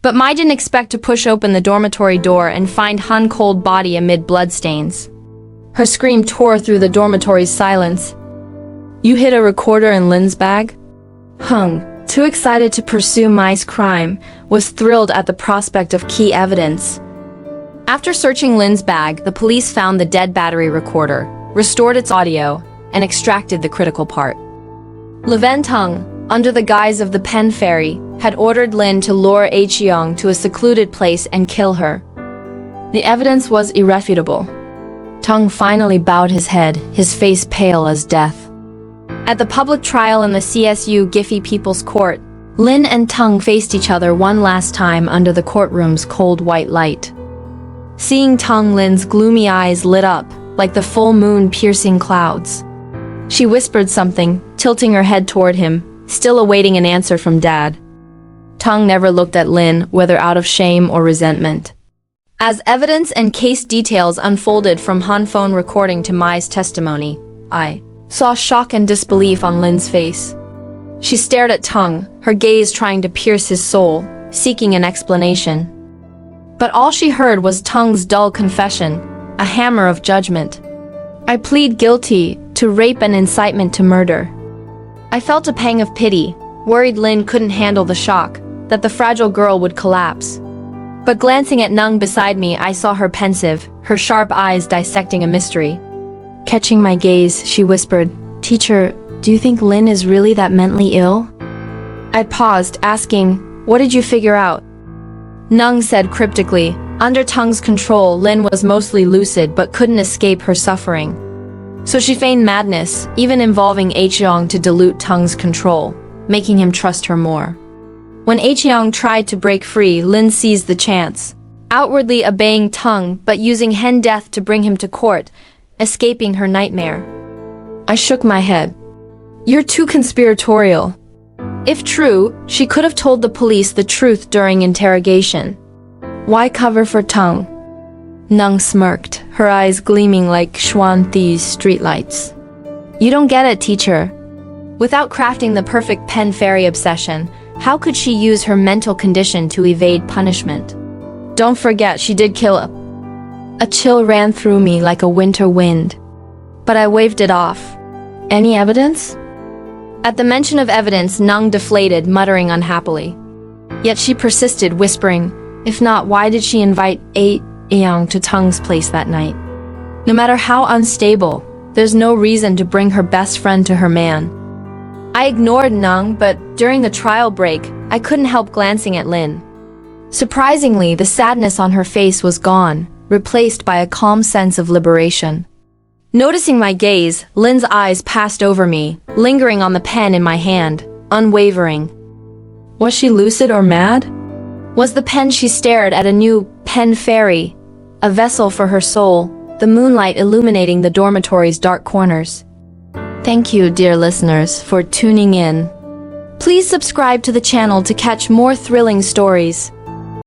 But Mai didn't expect to push open the dormitory door and find Hun's cold body amid bloodstains. Her scream tore through the dormitory's silence. "You hid a recorder in Lin's bag?" Hun, too excited to pursue Mai's crime, was thrilled at the prospect of key evidence. After searching Lin's bag, the police found the dead battery recorder, restored its audio, and extracted the critical part. Leven Tung, under the guise of the pen fairy, had ordered Lin to lure Acheong to a secluded place and kill her. The evidence was irrefutable. Tung finally bowed his head, his face pale as death. At the public trial in the CSU Giffey People's Court, Lin and Tung faced each other one last time under the courtroom's cold white light. Seeing Tung, Lin's gloomy eyes lit up, like the full moon piercing clouds. She whispered something, tilting her head toward him, still awaiting an answer from Dad. Tung never looked at Lin, whether out of shame or resentment. As evidence and case details unfolded from Han phone recording to Mai's testimony, I saw shock and disbelief on Lin's face. She stared at Tung, her gaze trying to pierce his soul, seeking an explanation. But all she heard was Tung's dull confession, a hammer of judgment. "I plead guilty to rape and incitement to murder." I felt a pang of pity, worried Lin couldn't handle the shock, that the fragile girl would collapse. But glancing at Nung beside me, I saw her pensive, her sharp eyes dissecting a mystery. Catching my gaze, she whispered, "Teacher, do you think Lin is really that mentally ill?" I paused, asking, "What did you figure out?" Nung said cryptically, under Tung's control, Lin was mostly lucid but couldn't escape her suffering. So she feigned madness, even involving Acheong to dilute Tung's control, making him trust her more. When Acheong tried to break free, Lin seized the chance, outwardly obeying Tung but using hen death to bring him to court, escaping her nightmare. I shook my head. "You're too conspiratorial." If true, she could have told the police the truth during interrogation. Why cover for Tung? Nung smirked, her eyes gleaming like Xuan Thi's streetlights. "You don't get it, teacher." Without crafting the perfect pen fairy obsession, how could she use her mental condition to evade punishment? Don't forget, she did kill him. A chill ran through me like a winter wind. But I waved it off. "Any evidence?" At the mention of evidence, Nung deflated, muttering unhappily. Yet she persisted, whispering, "If not, why did she invite Acheong to Tung's place that night? No matter how unstable, there's no reason to bring her best friend to her man." I ignored Nung, but during the trial break, I couldn't help glancing at Lin. Surprisingly, the sadness on her face was gone, replaced by a calm sense of liberation. Noticing my gaze, Lin's eyes passed over me, lingering on the pen in my hand, unwavering. Was she lucid or mad? Was the pen she stared at a new pen fairy, a vessel for her soul, the moonlight illuminating the dormitory's dark corners? Thank you, dear listeners, for tuning in. Please subscribe to the channel to catch more thrilling stories.